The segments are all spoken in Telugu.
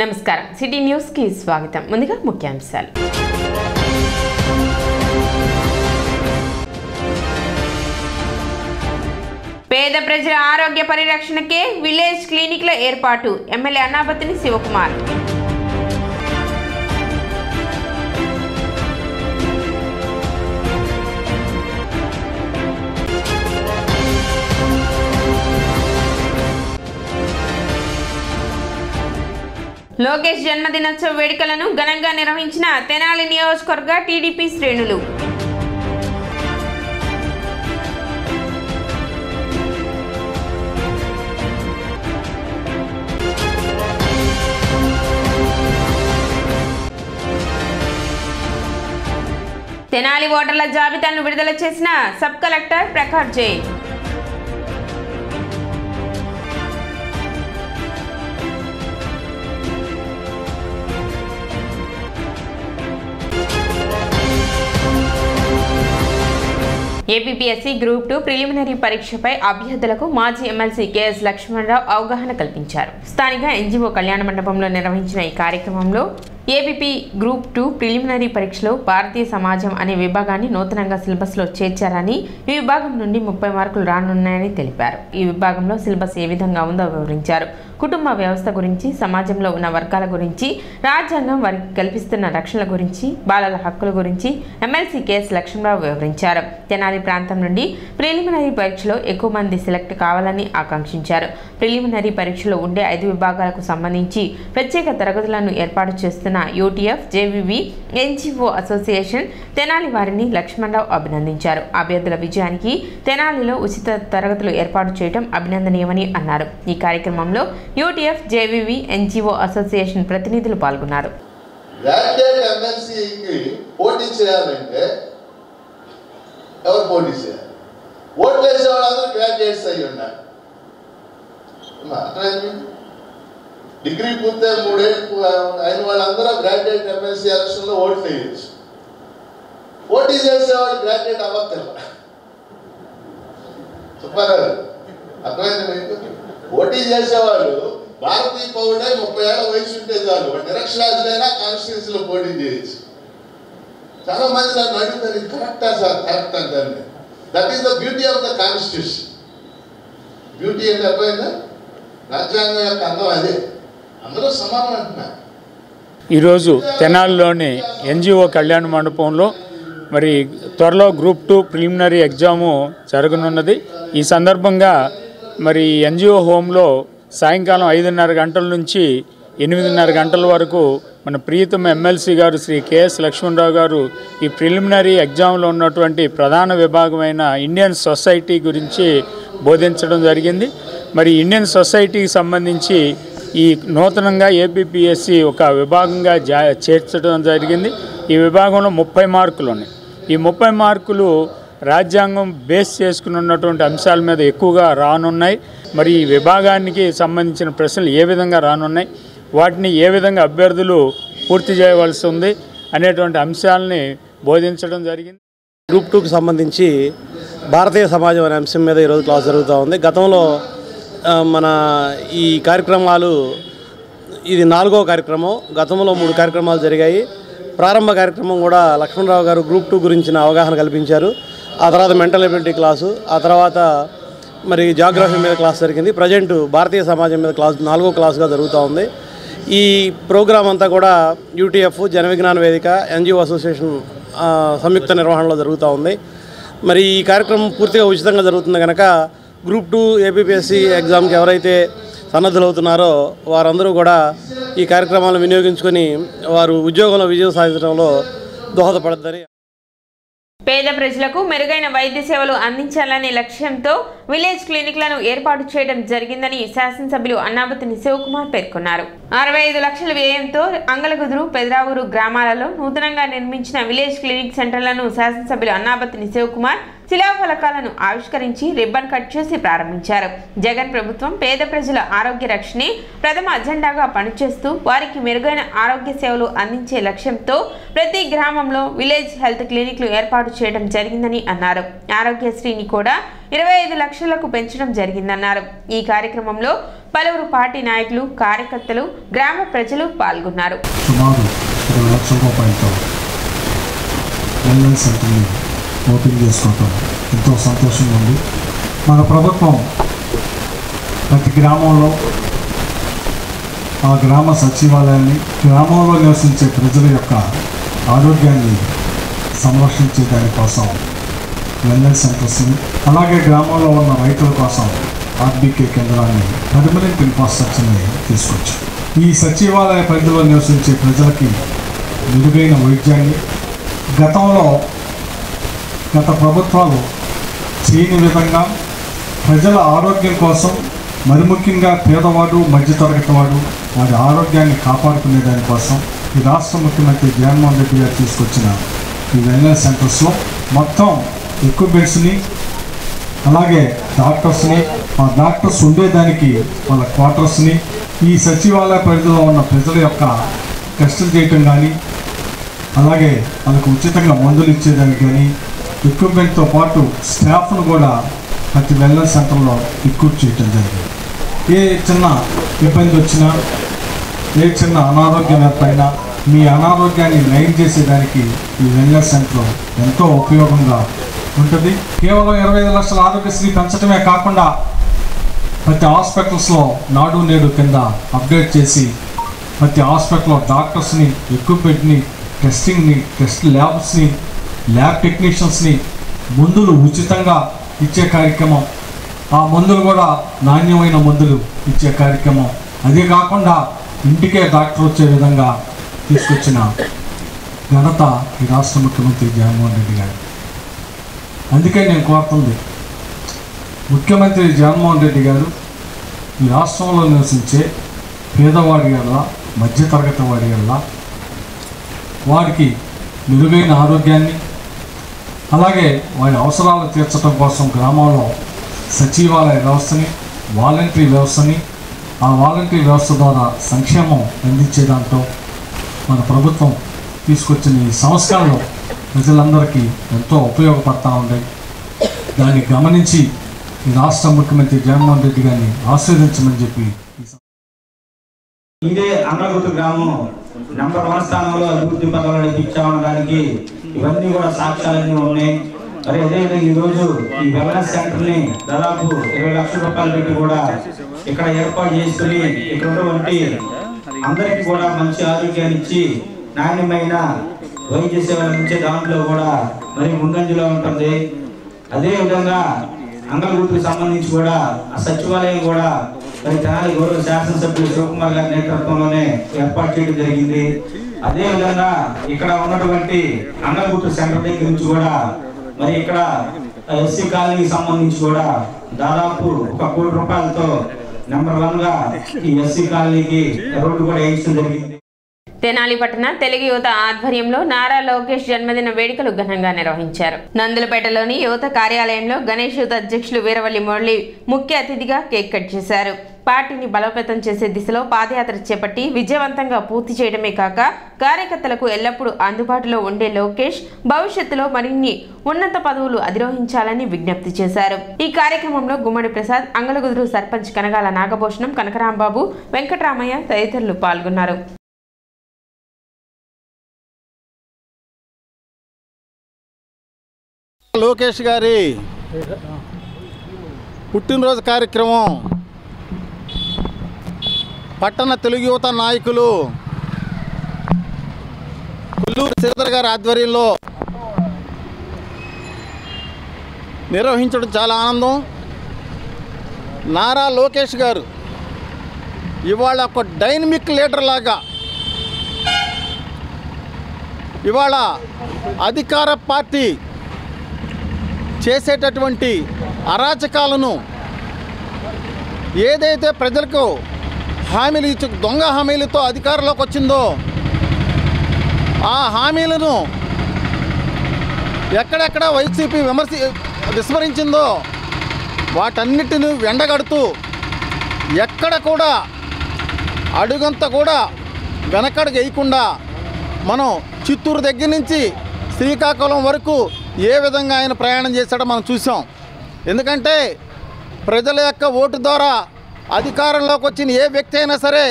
నమస్కారం సిటీ న్యూస్ కి స్వాగతం. ముందుగా ముఖ్యాంశాలు. పేద ప్రజల ఆరోగ్య పరిరక్షణకే విలేజ్ క్లినిక్ల ఏర్పాటు ఎమ్మెల్యే అన్నాబత్తిని శివకుమార్. లోకేష్ జన్మదినోత్సవ వేడుకలను ఘనంగా నిర్వహించిన తెనాలి నియోజకవర్గ టీడీపీ శ్రేణులు. తెనాలి ఓటర్ల జాబితాను విడుదల చేసిన sub collector Prakash Jain. APPSC group 2 preliminary పరీక్షపై అభ్యర్థులకు మాజీ ఎమ్మెల్సీ కేఎస్ లక్ష్మణరావు అవగాహన కల్పించారు. స్థానిక ఎన్జీఓ కళ్యాణ మండపంలో నిర్వహించిన ఈ కార్యక్రమంలో ఏపీపీ గ్రూప్ 2 ప్రిలిమినరీ పరీక్షలో భారతీయ సమాజం అనే విభాగాన్ని నూతనంగా సిలబస్లో చేర్చారని, ఈ విభాగం నుండి 30 మార్కులు రానున్నాయని తెలిపారు. ఈ విభాగంలో సిలబస్ ఏ విధంగా ఉందో వివరించారు. కుటుంబ వ్యవస్థ గురించి, సమాజంలో ఉన్న వర్గాల గురించి, రాజ్యాంగం వారికి కల్పిస్తున్న రక్షణల గురించి, బాలల హక్కుల గురించి ఎమ్మెల్సీ కేఎస్ లక్ష్మణరావు వివరించారు. తెనాలి ప్రాంతం నుండి ప్రిలిమినరీ పరీక్షలో ఎక్కువ మంది సెలెక్ట్ కావాలని ఆకాంక్షించారు. ప్రిలిమినరీ పరీక్షలో ఉండే 5 విభాగాలకు సంబంధించి ప్రత్యేక తరగతులను ఏర్పాటు చేస్తున్న UTF, JVV, NGO association Tenali వారిని లక్ష్మణరావు అభినందించారు. అభ్యర్థుల విజయానికి తెనాలిలో ఉచిత తరగతులు ఏర్పాటు చేయడం అభినందనీయమని అన్నారు. ఈ కార్యక్రమంలో యూటీఎఫ్, జేవీవి, ఎన్జీఓ అసోసియేషన్ ప్రతినిధులు పాల్గొన్నారు. డిగ్రీ పూర్తి 3 ఏళ్ళు అయిన వాళ్ళందరూ గ్రాడ్యుయేట్ ఎమ్మెల్సీ ఎలక్షన్లో ఓటు వేయచ్చు. పోటీ చేసేవాళ్ళు గ్రాడ్యుయేట్ అవ్వక్కర్లా. చెప్పారు, అర్థమైంది మీకు? పోటీ చేసేవాళ్ళు భారతీయ పౌరుడే 30 ఏళ్ళ వయసు ఉంటే చాలు, నిరక్షరాజులైనా కాన్స్టిట్యూన్సీలో పోటీ చేయొచ్చు. చాలా మంది నన్ను అడుగుతారు, ఇది కరెక్టా సార్? కరెక్ట్ అంటారు. That is the beauty of the constitution. Beauty అంటే అర్థమైందా? రాజ్యాంగం యొక్క అందం అదే, అందరూ సమానం అంటున్నారు. ఈరోజు తెనాలిలోని ఎన్జిఓ కళ్యాణ మండపంలో మరి త్వరలో గ్రూప్ 2 ప్రిలిమినరీ ఎగ్జాము జరగనున్నది. ఈ సందర్భంగా మరి ఎన్జిఓ హోంలో సాయంకాలం 5:30 గంటల నుంచి 8:30 గంటల వరకు మన ప్రియతమ ఎమ్మెల్సీ గారు శ్రీ కేఎస్ లక్ష్మణరావు గారు ఈ ప్రిలిమినరీ ఎగ్జామ్లో ఉన్నటువంటి ప్రధాన విభాగమైన ఇండియన్ సొసైటీ గురించి బోధించడం జరిగింది. మరి ఇండియన్ సొసైటీకి సంబంధించి ఈ నూతనంగా ఏపీపీఎస్సీ ఒక విభాగంగా చేర్చడం జరిగింది. ఈ విభాగంలో 30 మార్కులు ఉన్నాయి. ఈ 30 మార్కులు రాజ్యాంగం బేస్ చేసుకుని ఉన్నటువంటి అంశాల మీద ఎక్కువగా రానున్నాయి. మరి ఈ విభాగానికి సంబంధించిన ప్రశ్నలు ఏ విధంగా రానున్నాయి, వాటిని ఏ విధంగా అభ్యర్థులు పూర్తి చేయవలసి ఉంది అనేటువంటి అంశాలని బోధించడం జరిగింది. గ్రూప్ 2కి సంబంధించి భారతీయ సమాజం అనే అంశం మీద ఈరోజు క్లాస్ జరుగుతూ ఉంది. గతంలో మన ఈ కార్యక్రమాలు ఇది 4వ కార్యక్రమం. గతంలో 3 కార్యక్రమాలు జరిగాయి. ప్రారంభ కార్యక్రమం కూడా లక్ష్మణరావు గారు గ్రూప్ 2 గురించిన అవగాహన కల్పించారు. ఆ తర్వాత మెంటల్ ఎబిలిటీ క్లాసు, ఆ తర్వాత మరి జాగ్రఫీ మీద క్లాస్ జరిగింది. ప్రజెంట్ భారతీయ సమాజం మీద క్లాస్ 4వ క్లాసుగా జరుగుతూ ఉంది. ఈ ప్రోగ్రాం అంతా కూడా యూటీఎఫ్, జన విజ్ఞాన వేదిక, ఎన్జిఓ అసోసియేషన్ సంయుక్త నిర్వహణలో జరుగుతూ ఉంది. మరి ఈ కార్యక్రమం పూర్తిగా ఉచితంగా జరుగుతుంది కనుక గ్రూప్ 2 ఏపీపీఎస్సీ ఎగ్జామ్కి ఎవరైతే సన్నద్ధులవుతున్నారో వారందరూ కూడా ఈ కార్యక్రమాలను వినియోగించుకొని వారు ఉద్యోగంలో విజయం సాధించడంలో దోహదపడతారని. పేద ప్రజలకు మెరుగైన వైద్య సేవలు అందించాలనే లక్ష్యంతో విలేజ్ క్లినిక్లను ఏర్పాటు చేయడం జరిగిందని శాసనసభ్యులు అన్నాబత్తిని శివకుమార్ పేర్కొన్నారు. 65 లక్షల వ్యయంతో అంగలగుదురు, పెదరావూరు గ్రామాలలో నూతనంగా నిర్మించిన విలేజ్ క్లినిక్ సెంటర్లను శాసనసభ్యులు అన్నాబత్తిని శివకుమార్ శిలాఫలకాలను ఆవిష్కరించి రిబ్బన్ కట్ చేసి ప్రారంభించారు. జగన్ ప్రభుత్వం పేద ప్రజల ఆరోగ్య రక్షణే ప్రథమ అజెండాగా పనిచేస్తూ వారికి మెరుగైన ఆరోగ్య సేవలు అందించే లక్ష్యంతో ప్రతి గ్రామంలో విలేజ్ హెల్త్ క్లినిక్లు ఏర్పాటు చేయడం జరిగిందని అన్నారు. ఆరోగ్యశ్రీని కూడా 25 లక్షలకు పెంచడం జరిగిందన్నారు. ఈ కార్యక్రమంలో పలువురు పార్టీ నాయకులు, కార్యకర్తలు, గ్రామ ప్రజలు పాల్గొన్నారు. సుమారు 20 లక్షల రూపాయలతో వెల్నెస్ సెంటర్ని ఓపెన్ చేసుకోవటం ఎంతో సంతోషంగా ఉంది. మన ప్రభుత్వం ప్రతి గ్రామంలో ఆ గ్రామ సచివాలయాన్ని, గ్రామంలో నివసించే ప్రజల యొక్క ఆరోగ్యాన్ని సంరక్షించే దానికోసం వెల్నెస్ సెంటర్స్ని, అలాగే గ్రామంలో ఉన్న రైతుల కోసం ఆర్బీకే కేంద్రాన్ని, పర్మనెంట్ ఇన్ఫ్రాస్ట్రక్చర్ని తీసుకొచ్చాం. ఈ సచివాలయ పరిధిలో నివసించే ప్రజలకి మెరుగైన వైద్యాన్ని గత ప్రభుత్వాలు చేయని విధంగా ప్రజల ఆరోగ్యం కోసం, మరి ముఖ్యంగా పేదవాడు, మధ్యతరగతి వాడు వారి ఆరోగ్యాన్ని కాపాడుకునే దానికోసం ఈ రాష్ట్ర ముఖ్యమంత్రి జగన్మోహన్ రెడ్డి గారు తీసుకొచ్చిన ఈ వెల్నెస్ సెంటర్స్లో మొత్తం ఎక్విప్మెంట్స్ని, అలాగే డాక్టర్స్ని, ఆ డాక్టర్స్ ఉండేదానికి వాళ్ళ క్వార్టర్స్ని, ఈ సచివాలయ పరిధిలో ఉన్న ప్రజల యొక్క టెస్టులు చేయటం కానీ, అలాగే వాళ్ళకు ఉచితంగా మందులు ఇచ్చేదానికి కానీ ఎక్విప్మెంట్తో పాటు స్టాఫ్ను కూడా ప్రతి వెల్నెస్ సెంటర్లో రిక్రూట్ చేయటం జరిగింది. ఏ చిన్న ఇబ్బంది వచ్చినా, ఏ చిన్న అనారోగ్యం ఏర్పడినా మీ అనారోగ్యాన్ని నయం చేసేదానికి ఈ వెల్నెస్ సెంటర్ ఎంతో ఉపయోగంగా ఉంటుంది. కేవలం 25 లక్షల ఆరోగ్యశ్రీ పెంచడమే కాకుండా ప్రతి హాస్పిటల్స్లో నాడు నేడు కింద అప్డేట్ చేసి ప్రతి హాస్పిటల్లో డాక్టర్స్ని, ఎక్విప్మెంట్ని, టెస్టింగ్ని, టెస్ట్ ల్యాబ్స్ని, ల్యాబ్ టెక్నీషియన్స్ని, మందులు ఉచితంగా ఇచ్చే కార్యక్రమం, ఆ మందులు కూడా నాణ్యమైన మందులు ఇచ్చే కార్యక్రమం, అదే కాకుండా ఇంటికే డాక్టర్ వచ్చే విధంగా తీసుకొచ్చిన ఘనత ఈ రాష్ట్ర ముఖ్యమంత్రి జగన్మోహన్ రెడ్డి గారు. అందుకే నేను కోరుతుంది, ముఖ్యమంత్రి జగన్మోహన్ రెడ్డి గారు ఈ రాష్ట్రంలో నివసించే పేదవాడి వల్ల, మధ్యతరగతి వాడి వల్ల వారికి మెరుగైన ఆరోగ్యాన్ని, అలాగే వారి అవసరాలు తీర్చడం కోసం గ్రామంలో సచివాలయ వ్యవస్థని, వాలంటరీ వ్యవస్థని, ఆ వాలంటరీ వ్యవస్థ ద్వారా సంక్షేమం అందించే దాంట్లో మన ప్రభుత్వం తీసుకొచ్చిన ఈ సంస్కరణలు ప్రజలందరికీ ఎంతో ఉపయోగపడతా ఉన్నాయి. దాన్ని గమనించి ఈ రాష్ట్ర ముఖ్యమంత్రి జగన్మోహన్ రెడ్డి గారిని ఆశీర్వదించమని చెప్పి ఇదే అంగగుర్తు గ్రామం నంబర్ 1 స్థానంలో అభివృద్ధి పథకాలు ఇచ్చామనడానికి ఇవన్నీ కూడా సాక్ష్యాలన్నీ ఉన్నాయి. మరి అదేవిధంగా ఈరోజు ఈ వెల్నెస్ సెంటర్ని దాదాపు 20 లక్షల రూపాయలు పెట్టి కూడా ఇక్కడ ఏర్పాటు చేసుకుని ఇక్కడ ఉన్నటువంటి అందరికీ కూడా మంచి ఆరోగ్యాన్ని ఇచ్చి నాణ్యమైన వైద్య సేవలు ఇచ్చే దాంట్లో కూడా మరి ముందంజలో ఉంటుంది. అదేవిధంగా అంగగుర్తుకు సంబంధించి కూడా ఆ సచివాలయం కూడా మరి తెనాలి గౌరవ శాసనసభ్యులు శివకుమార్ గారి నేతృత్వంలోనే ఏర్పాటు చేయడం జరిగింది. అదేవిధంగా ఇక్కడ ఉన్నటువంటి అంగగుర్తు సెంటర్ దగ్గర నుంచి కూడా మరి ఇక్కడ ఎస్సీ కాలనీకి సంబంధించి కూడా దాదాపు 1 కోటి రూపాయలతో నెంబర్ 1గా ఈ ఎస్సీ కాలనీకి రోడ్డు కూడా వేయించడం జరిగింది. తెనాలి పట్టణ తెలుగు యువత ఆధ్వర్యంలో నారా లోకేష్ జన్మదిన వేడుకలు ఘనంగా నిర్వహించారు. నందులపేటలోని యువత కార్యాలయంలో గణేష్ యూత్ అధ్యక్షులు వీరవల్లి మురళి ముఖ్య అతిథిగా కేక్ కట్ చేశారు. పార్టీని బలోపేతం చేసే దిశలో పాదయాత్ర చేపట్టి విజయవంతంగా పూర్తి చేయడమే కాక కార్యకర్తలకు ఎల్లప్పుడూ అందుబాటులో ఉండే లోకేష్ భవిష్యత్తులో మరిన్ని ఉన్నత పదవులు అధిరోహించాలని విజ్ఞప్తి చేశారు. ఈ కార్యక్రమంలో గుమ్మడి ప్రసాద్, అంగలగుదురు సర్పంచ్ కనగాల నాగభూషణం, కనకరాంబాబు, వెంకటరామయ్య తదితరులు పాల్గొన్నారు. లోకేష్ గారి పుట్టినరోజు కార్యక్రమం పట్టణ తెలుగు యువత నాయకులు కొల్లూరు శ్రీధర్ గారి ఆధ్వర్యంలో నిర్వహించడం చాలా ఆనందం. నారా లోకేష్ గారు ఇవాళ ఒక డైనమిక్ లీడర్ లాగా ఇవాళ అధికార పార్టీ చేసేటటువంటి అరాచకాలను ఏదైతే ప్రజలకు హామీలు ఇచ్చి దొంగ హామీలతో అధికారంలోకి వచ్చిందో ఆ హామీలను ఎక్కడెక్కడ వైసీపీ విస్మరించిందో వాటన్నిటిని వెండగడుతూ ఎక్కడ కూడా అడుగంత కూడా వెనకడుగు వేయకుండా మనం చిత్తూరు దగ్గర నుంచి శ్రీకాకుళం వరకు ఏ విధంగా ఆయన ప్రయాణం చేశాడో మనం చూసాం. ఎందుకంటే ప్రజల యొక్క ఓటు ద్వారా అధికారంలోకి వచ్చిన ఏ వ్యక్తి అయినా సరే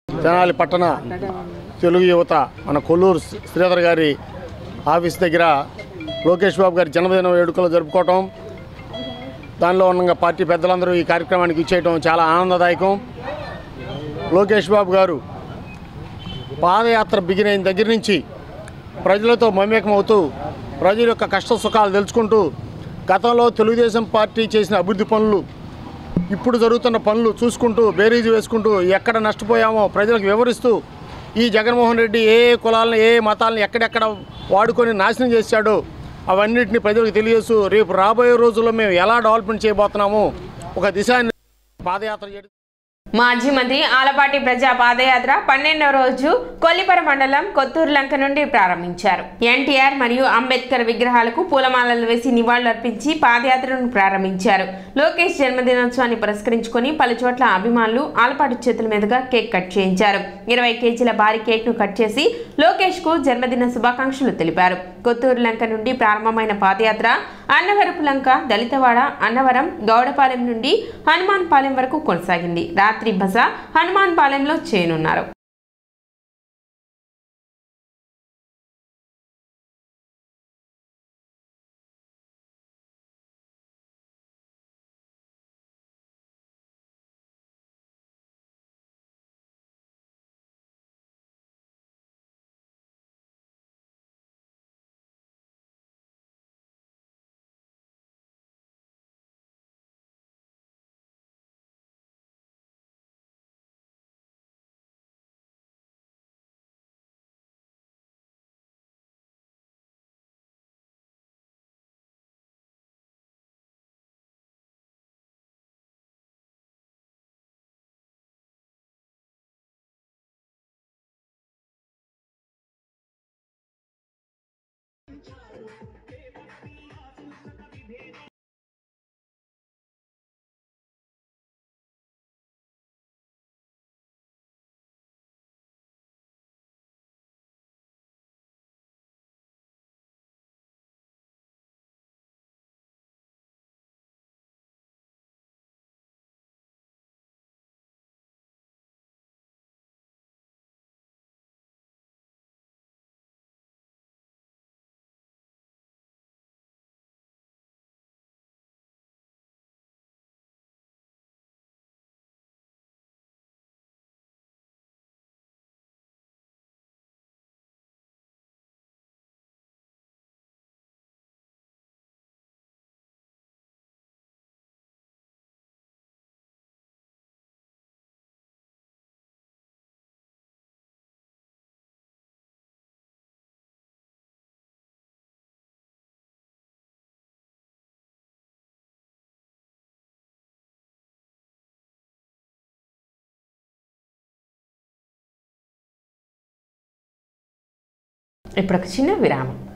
తెనాలి పట్టణ తెలుగు యువత మన కొల్లూరు శ్రీధర్ గారి ఆఫీస్ దగ్గర లోకేష్ బాబు గారి జన్మదిన వేడుకలు జరుపుకోవటం, దానిలో ఉన్న పార్టీ పెద్దలందరూ ఈ కార్యక్రమానికి ఇచ్చేయటం చాలా ఆనందదాయకం. లోకేష్ బాబు గారు పాదయాత్ర బిగిన్ అయిన దగ్గర నుంచి ప్రజలతో మమేకమవుతూ ప్రజల యొక్క కష్ట సుఖాలు తెలుసుకుంటూ గతంలో తెలుగుదేశం పార్టీ చేసిన అభివృద్ధి పనులు, ఇప్పుడు జరుగుతున్న పనులు చూసుకుంటూ బేరీజు వేసుకుంటూ ఎక్కడ నష్టపోయామో ప్రజలకు వివరిస్తూ ఈ జగన్మోహన్ రెడ్డి ఏ కులాలను ఏ మతాలను ఎక్కడెక్కడ వాడుకొని నాశనం చేశాడో అవన్నిటిని ప్రజలకు తెలియజేస్తూ రేపు రాబోయే రోజుల్లో మేము ఎలా డెవలప్మెంట్ చేయబోతున్నామో ఒక దిశాన్ని పాదయాత్ర చేయడం. మాజీ మంత్రి ఆలపాటి ప్రజా పాదయాత్ర 12వ రోజు కొల్లిపర మండలం కొత్తూరు లంక నుండి ప్రారంభించారు. ఎన్టీఆర్ మరియు అంబేద్కర్ విగ్రహాలకు పూలమాలలు వేసి నివాళులర్పించి పాదయాత్రను ప్రారంభించారు. లోకేష్ జన్మదినోత్సవాన్ని పురస్కరించుకొని పలు చోట్ల అభిమానులు ఆలపాటి చేతుల మీదుగా కేక్ కట్ చేయించారు. 20 కేజీల భారీ కేక్ ను కట్ చేసి లోకేష్ కు జన్మదిన శుభాకాంక్షలు తెలిపారు. కొత్తూరు లంక నుండి ప్రారంభమైన పాదయాత్ర అన్నవరపు లంక, దళితవాడ, అన్నవరం, గౌడపాలెం నుండి హనుమాన్ పాలెం వరకు కొనసాగింది. రాత్రి బస హనుమాన్ పాలెంలో చేయనున్నారు. ఇప్పుడు ఒక చిన్న విరామం.